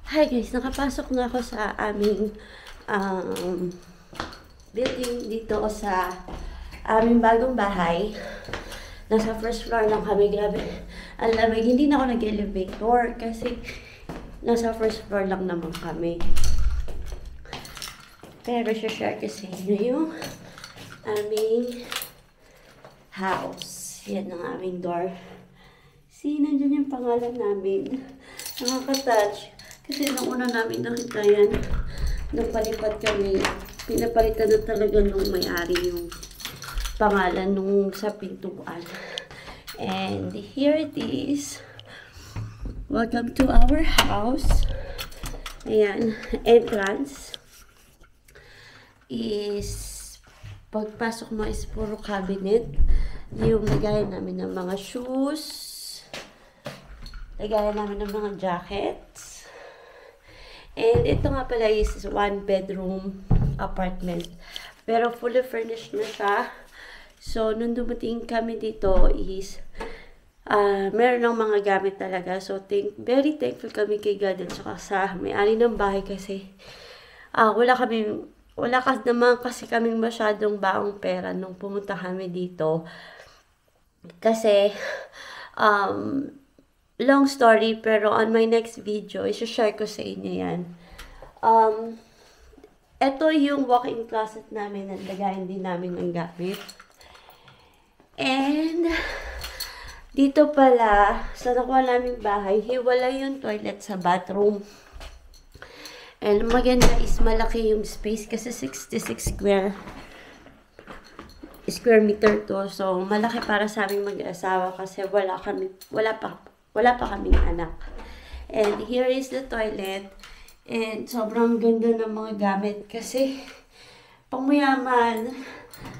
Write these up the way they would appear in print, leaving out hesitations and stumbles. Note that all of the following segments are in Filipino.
Hi guys, nakapasok na ako sa aming um, building dito sa aming bagong bahay. Nasa first floor lang kami, grabe. Ang lamig, hindi na ako nag-elevator kasi nasa first floor lang naman kami. Pero share ko sa inyo yung aming house. Yan ang aming door. See, nandiyan yung pangalan namin. Nakaka-touch. Kasi nung una namin nakita yan, napalipat kami. Pinapalitan na talaga nung may-ari yung pangalan nung sa pintuan. And here it is. Welcome to our house. Ayan, entrance is pagpasok mo is puro cabinet. Yung lagayan namin ng mga shoes. Lagayan namin ng mga jackets. And ito nga pala is one bedroom apartment. Pero fully furnished na siya. So, nung dumating kami dito is meron ng mga gamit talaga. So, very thankful kami kay God at saka sa may-ari ng bahay kasi wala naman kasi kaming masyadong baong pera nung pumunta kami dito. Kasi, long story, pero on my next video, i-share ko sa inyo yan. Ito yung walk-in closet namin, nalagayan din namin ng gamit. And, dito pala, sa nakuha naming bahay, hiwala yung toilet sa bathroom. And maganda is malaki yung space kasi 66 square meter to. So, malaki para sa aming mag-asawa kasi wala pa kaming anak. And here is the toilet. And sobrang ganda ng mga gamit kasi pangmayaman.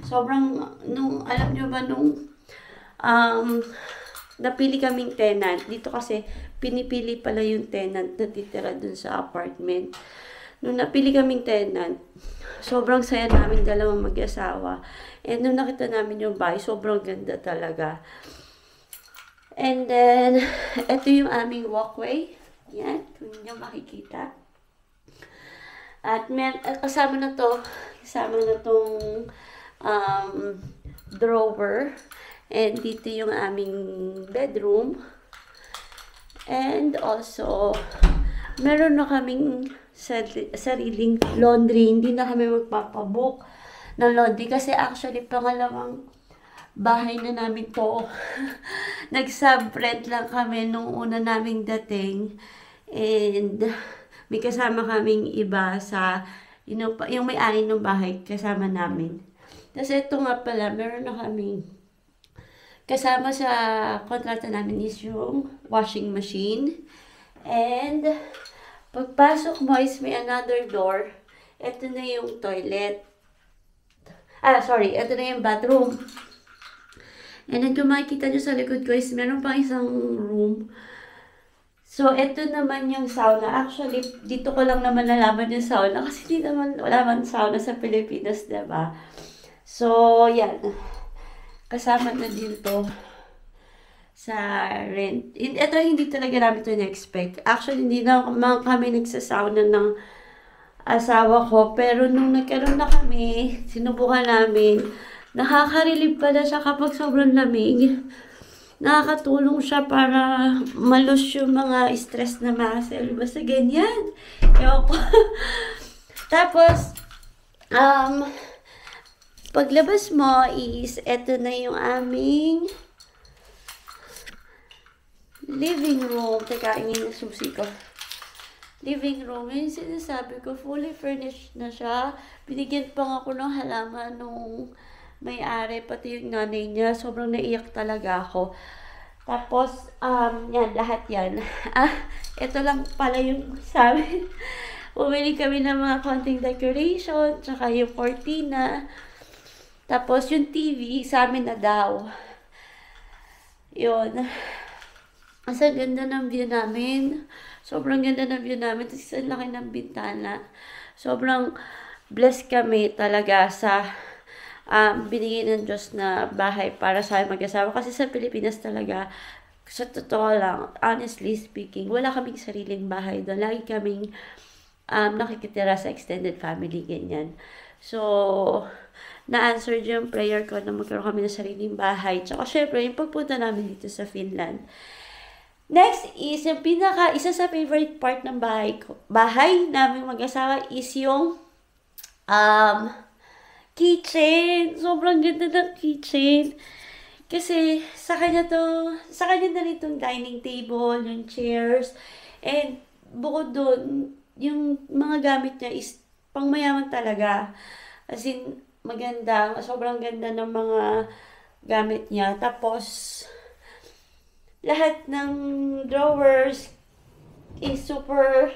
Sobrang, alam nyo ba, napili kaming tenant. Dito kasi, pinipili pala yung tenant na titira dun sa apartment. Nung napili kaming tenant, sobrang saya namin dalawang mag-asawa. And nung nakita namin yung bahay, sobrang ganda talaga. And then, ito yung aming walkway. Yan, kung nyo makikita. At kasama na tong drawer. And dito yung aming bedroom. And also, meron na kaming sariling laundry. Hindi na kami magpapabook ng laundry. Kasi actually, pangalawang bahay na namin to. Nag-sub-rent lang kami nung una naming dating. And may kasama kaming iba sa, yung may-ari ng bahay kasama namin. Kasi ito nga pala, meron na kaming kasama sa kontrata namin is yung washing machine. And pagpasok mo is may another door. Ito na yung toilet. Ito na yung bathroom. And then kung makikita nyo sa likod ko is meron pang isang room. So, ito naman yung sauna. Actually, dito ko lang naman nalaman yung sauna kasi wala man sauna sa Pilipinas, diba? So, yan. Kasama na din to sa rent. Ito, hindi talaga namin ito na-expect. Actually, hindi na kami nagsasauna ng asawa ko. Pero nung nagkaroon na kami, sinubukan namin, nakaka-relieve pala siya kapag sobrang lamig. Nakakatulong siya para malus yung mga stress na muscle. Basta ganyan. Ewan ko. Tapos, paglabas mo is, eto na yung aming living room. Teka, ingin na susi ko. Living room. Yung sinasabi ko, fully furnished na siya. Binigyan pa nga ako ng halaman nung may-ari, pati yung nanay niya. Sobrang naiyak talaga ako. Tapos, yan, lahat yan. Ito lang pala yung sabi. Bumili kami ng mga konting decoration, tsaka yung cortina. Tapos, yung TV, sa amin na daw. Yun. Ang ganda ng view namin. Sobrang ganda ng view namin. Tapos, ang laki ng bintana. Sobrang blessed kami talaga sa binigay ng Diyos na bahay para sa mag-asawa. Kasi sa Pilipinas talaga, sa totoo lang, honestly speaking, wala kaming sariling bahay doon. Lagi kaming nakikitira sa extended family, ganyan. So, na-answer yung prayer ko na magkaroon kami ng sariling bahay. Tsaka syempre, yung pagpunta namin dito sa Finland. Next is, yung isa sa favorite part ng bahay namin mag-asawa is yung kitchen. Sobrang ganda ng kitchen. Kasi sa kanya na rin itong dining table, yung chairs, and bukod doon, yung mga gamit niya is pangmayaman talaga. As in, maganda, sobrang ganda ng mga gamit niya. Tapos, lahat ng drawers is super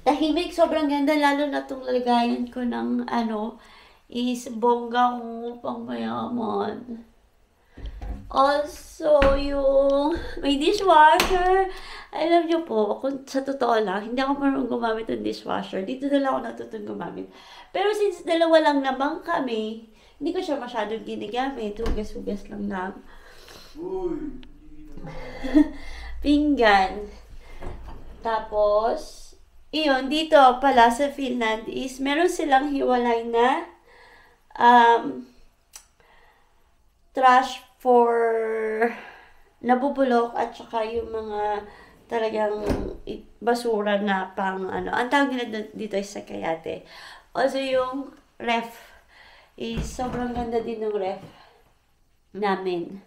tahimik, sobrang ganda, lalo na itong lagayan ko ng is bongga ko, pang mayaman. Also, yung may dishwasher. Alam niyo po, kung sa totoo lang, hindi ako marunong gumamit ng dishwasher. Dito na lang ako natutong gumamit. Pero since dalawa lang naman kami, hindi ko siya masyadong ginagamit. Hugas-hugas lang lang. Pinggan. Tapos, iyon, dito pala sa Finland is meron silang hiwalay na trash for nabubulok at saka yung mga talagang basura na pang ang tawag nila dito ay sakayate. Also yung ref is sobrang ganda din ng ref namin.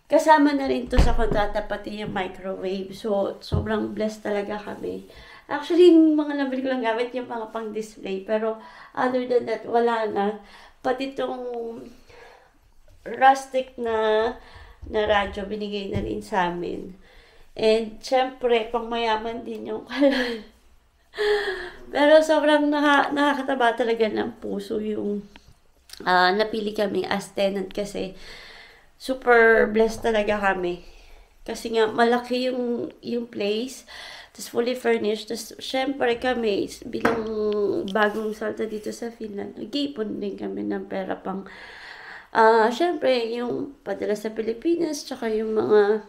Kasama na rin to sa kontrata pati yung microwave. So, sobrang blessed talaga kami. Actually, yung mga nabili ko lang gamit yung mga pang-display. Pero, other than that, wala na. Pati itong rustic na radyo, binigay na rin sa amin. And, syempre, pang-mayaman din yung kalan. Pero, sobrang nakakataba talaga ng puso yung napili kami as tenant kasi super blessed talaga kami. Kasi nga, malaki yung place. Tapos fully furnished. Tapos syempre kami, bilang bagong salta dito sa Finland, nag-iipon din kami ng pera pang, syempre, yung padala sa Pilipinas, tsaka yung mga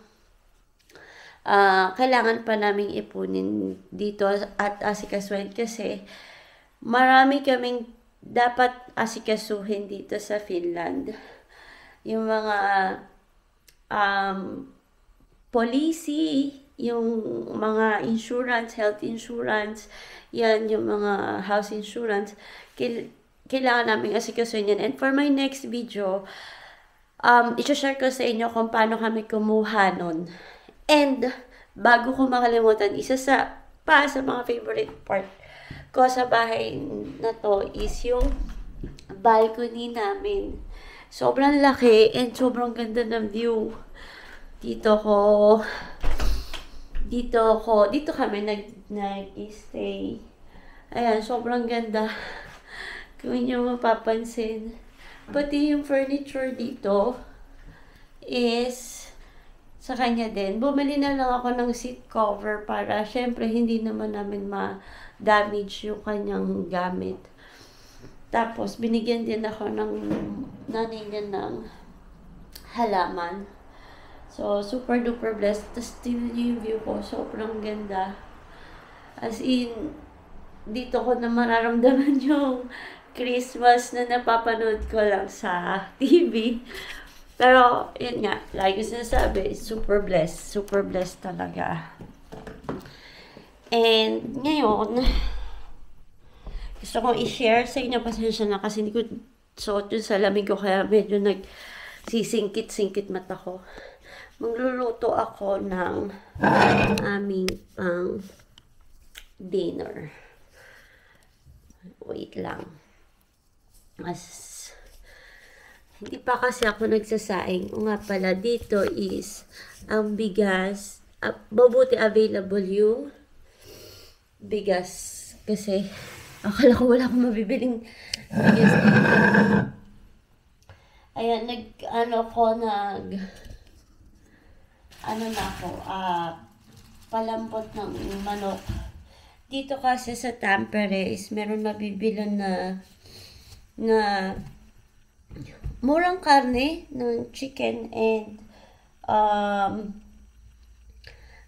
kailangan pa naming ipunin dito at asikasuhin kasi marami kaming dapat asikasuhin dito sa Finland. Yung mga policy, yung mga insurance, health insurance, yan, yung mga house insurance, kailangan namin asikasuhin yan. And for my next video, i-share ko sa inyo kung paano kami kumuha nun. And, bago ko makalimutan, isa sa mga favorite part ko sa bahay na to is yung balcony namin. Sobrang laki and sobrang ganda ng view. Dito kami nag-stay. Ayan, sobrang ganda. Kung inyo mapapansin. Pati yung furniture dito is sa kanya din. Bumili na lang ako ng seat cover para syempre hindi naman namin ma-damage yung kanyang gamit. Tapos, binigyan din ako ng nanay niya ng halaman. So, super duper blessed. Tapos, tingnan niyo yung view ko. Sobrang ganda. As in, dito ko na mararamdaman yung Christmas na napapanood ko lang sa TV. Pero, yun nga. Like yung sinasabi, super blessed. Super blessed talaga. And, ngayon, gusto kong i-share sa inyo. Pasensya na kasi hindi ko suot yung salamin ko. Kaya medyo nagsisingkit-singkit mata ko. Magluluto ako ng aming pang dinner. Wait lang. Hindi pa kasi ako nagsasaing. O nga pala, dito is ang bigas. Mabuti available yung bigas. Kasi akala ko wala akong mabibiling bigas dito. Ayan, palambot ng manok. Dito kasi sa Tampere is meron mabibilan na murang karne ng chicken and um,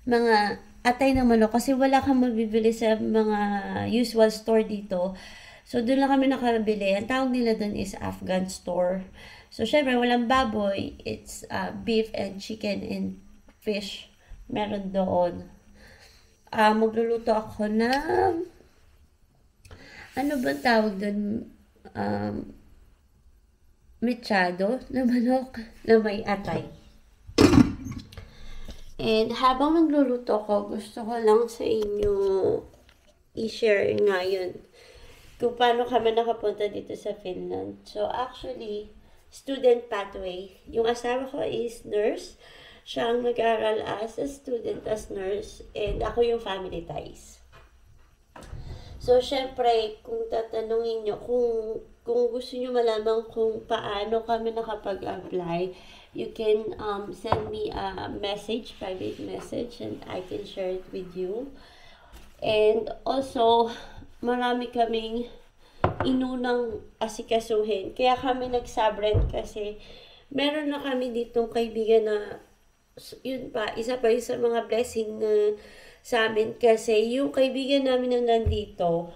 mga atay ng manok kasi wala kang mabibili sa mga usual store dito. So, doon lang kami nakabili. Ang tawag nila doon is Afghan store. So, syempre, walang baboy. It's beef and chicken and fish. Meron doon. Magluluto ako ng ano ba tawag doon? Mechado na manok na may atay. And habang nagluluto ko, gusto ko lang sa inyo i-share ngayon kung paano kami nakapunta dito sa Finland. So actually, student pathway. Yung asawa ko is nurse. Siya ang nag-aral as a student, as nurse. And ako yung family ties. So, syempre, kung tatanungin nyo, kung gusto nyo malaman kung paano kami nakapag-apply, you can send me a message, private message, and I can share it with you. And also, marami kaming inunang asikasuhin. Kaya kami nag-subrent kasi meron na kami ditong kaibigan na, yun pa, isa pa yung sa mga blessing na sa amin kasi yung kaibigan namin na nandito,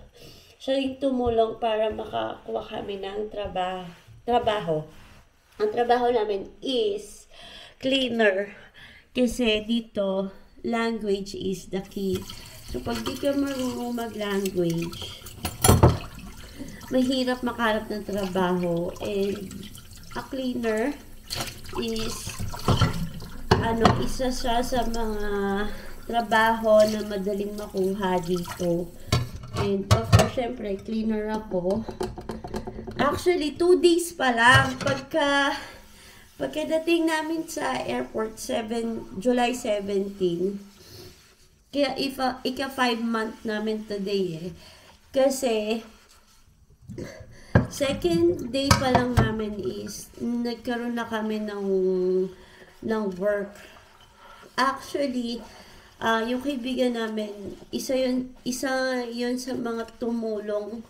siya yung tumulong para makakuha kami ng trabaho. Ang trabaho namin is cleaner kasi dito, language is the key. So, pag di ka marunong mag-language, mahirap makahanap ng trabaho. And a cleaner is isa siya sa mga trabaho na madaling makuha dito. And of course, syempre, cleaner ako. Actually, 2 days pa lang. Pagkadating namin sa airport, July 17. Kaya ika 5 month namin today eh. Kasi, second day pa lang namin is, nagkaroon na kami ng work. Actually, yung kaibigan namin, isa yun sa mga tumulong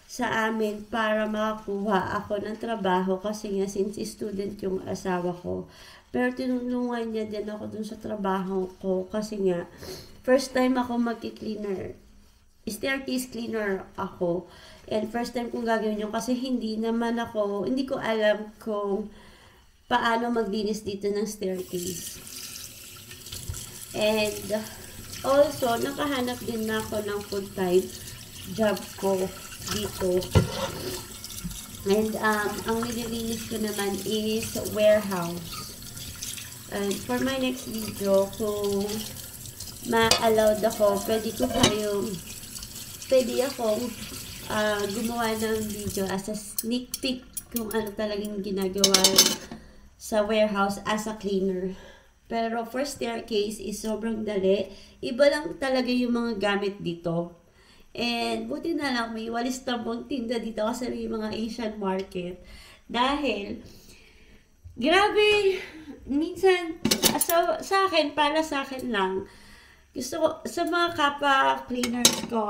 sa amin para makakuha ako ng trabaho kasi nga since student yung asawa ko. Pero tinulungan niya din ako dun sa trabaho ko kasi nga first time ako magki-cleaner. Staircase cleaner ako. And first time kong gagawin yun kasi hindi ko alam kung paano maglinis dito ng staircase. And also, nakahanap din na ako ng full-time job ko dito. And ang nililinis ko naman is warehouse. And for my next video, kung ma-allowed ako, pwede akong gumawa ng video as a sneak peek kung ano talagang ginagawa sa warehouse as a cleaner. Pero for staircase is sobrang dali. Iba lang talaga yung mga gamit dito. And buti na lang may walis tambong tinda dito kasi may mga Asian market. Dahil, grabe, minsan, para sa akin lang, gusto ko, sa mga kapwa cleaners ko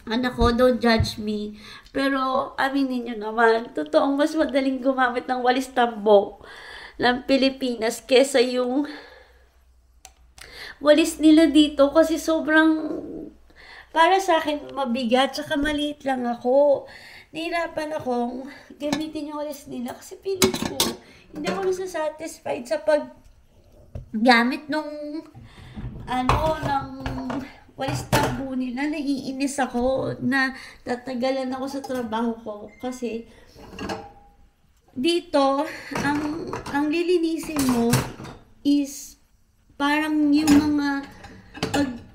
anak ko, don't judge me. Pero, aminin nyo naman, totoong mas madaling gumamit ng walis tambong ng Pilipinas kesa yung walis nila dito kasi sobrang para sa akin mabigat tsaka maliit lang ako. Nahirapan akong gamitin yung walis nila kasi pilit ko hindi ako nasasatisfied sa paggamit ng walis tambo nila. Naiinis ako na tatagalan ako sa trabaho ko kasi dito, ang lilinisin mo is parang yung mga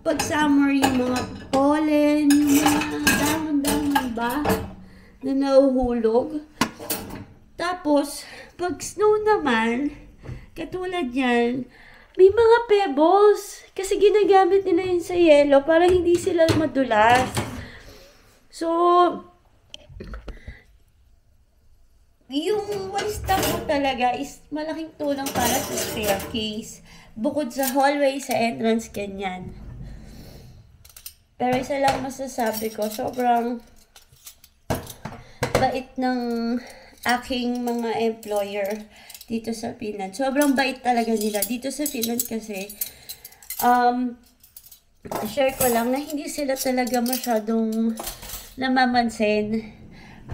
pag summer, yung mga pollen, yung mga dahon-dahon ba na nahuhulog. Tapos, pag snow naman, katulad yan, may mga pebbles. Kasi ginagamit nila yun sa yelo para hindi sila madulas. So, yung walis tambo talaga is malaking tulong para sa staircase. Bukod sa hallway, sa entrance, ganyan. Pero isa lang masasabi ko, sobrang bait ng aking mga employer. dito sa Finland. Sobrang bait talaga nila. Dito sa Finland kasi, share ko lang na hindi sila talaga masyadong namamansin.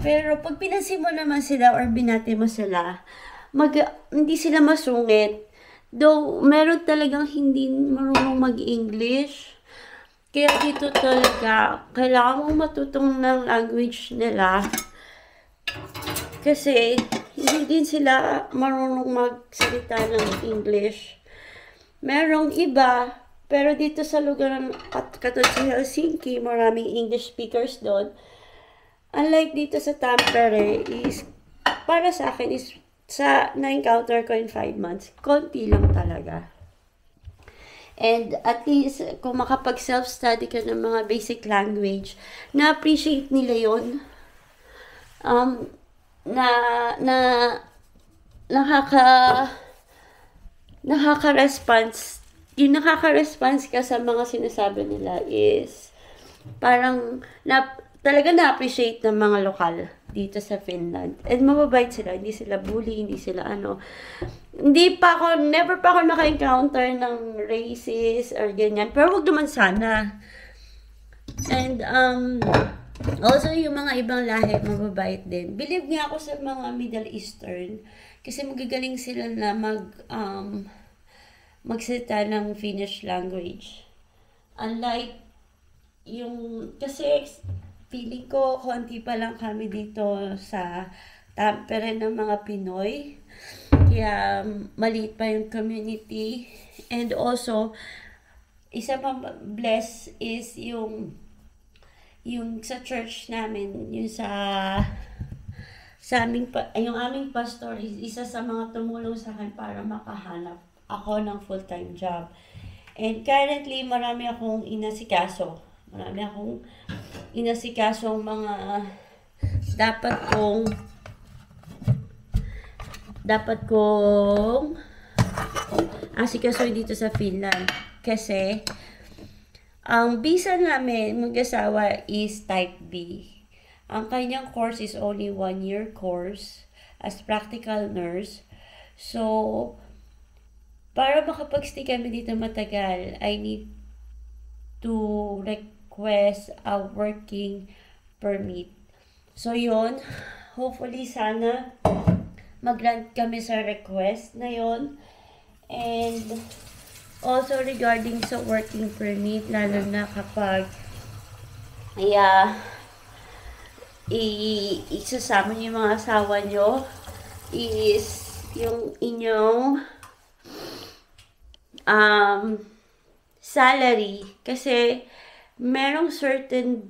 Pero pag pinansin mo naman sila or binati mo sila, hindi sila masungit. Though, meron talagang hindi marunong mag-English. Kaya dito talaga, kailangan mong matutong ng language nila. Kasi, hindi din sila marunong magsalita ng English. Merong iba, pero dito sa lugar katulad sa Helsinki, maraming English speakers doon. Unlike dito sa Tampere, para sa akin, sa na-encounter ko in 5 months, konti lang talaga. And at least, kung makapag self-study ka ng mga basic language, na-appreciate nila yun. Nakaka-response. Yung nakaka-response ka sa mga sinasabi nila is parang talaga na-appreciate ng mga lokal dito sa Finland. And mababait sila, hindi sila bully, hindi sila never pa ako naka-encounter ng racist or ganyan. Pero wag naman sana. And also yung mga ibang lahi, mababait din. Believe nga ako sa mga Middle Eastern kasi magagaling sila na magsalita ng Finnish language. Unlike kasi feeling ko, konti pa lang kami dito sa Tampere ng mga Pinoy. Kaya, maliit pa yung community. And also, isa pang bless is yung sa church namin, yung yung aming pastor is isa sa mga tumulong sa akin para makahanap ako ng full-time job. And currently, marami akong inasikaso mga dapat kong asikaso dito sa Finland kasi ang visa namin mag-asawa is type B. Ang kanyang course is only 1-year course as practical nurse. So para makapag-stay kami dito matagal, I need to request a working permit. So yun, hopefully sana mag-grant kami sa request na yun. And also regarding sa working permit, lalo na kapag isasama niyo yung mga asawa nyo, is yung inyong salary. Kasi merong certain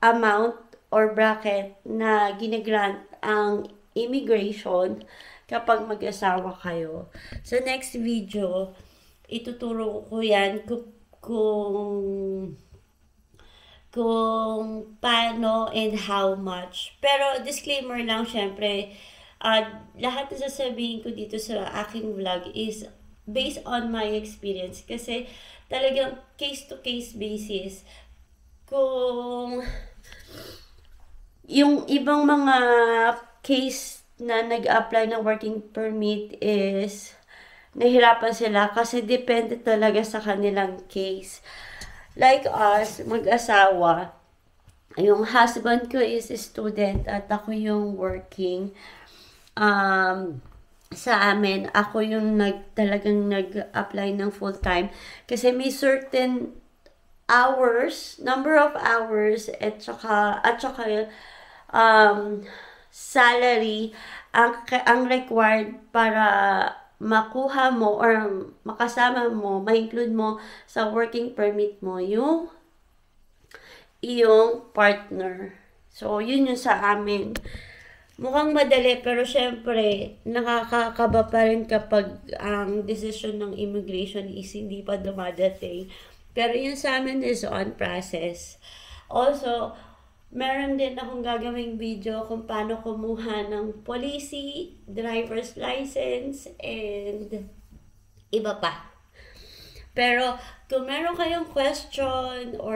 amount or bracket na ginagrant ang immigration kapag mag-asawa kayo. Sa next video, ituturo ko yan kung paano and how much. Pero disclaimer lang, syempre, lahat na sasabihin ko dito sa aking vlog is based on my experience. Kasi talagang case-to-case basis. Kung yung ibang mga case na nag-apply ng working permit is nahirapan sila kasi depende talaga sa kanilang case. Like us, mag-asawa, yung husband ko is a student at ako yung working. Sa amin, ako yung talagang nag-apply ng full-time kasi may certain hours, number of hours at saka salary ang required para makuha mo or makasama mo, ma-include mo sa working permit mo yung partner. So, yun yung sa amin. Mukhang madali, pero syempre, nakakakaba pa rin kapag ang decision ng immigration is hindi pa dumadating. Pero yun sa amin is on process. Also, meron din akong gagawing video kung paano kumuha ng policy, driver's license, and iba pa. Pero kung meron kayong question or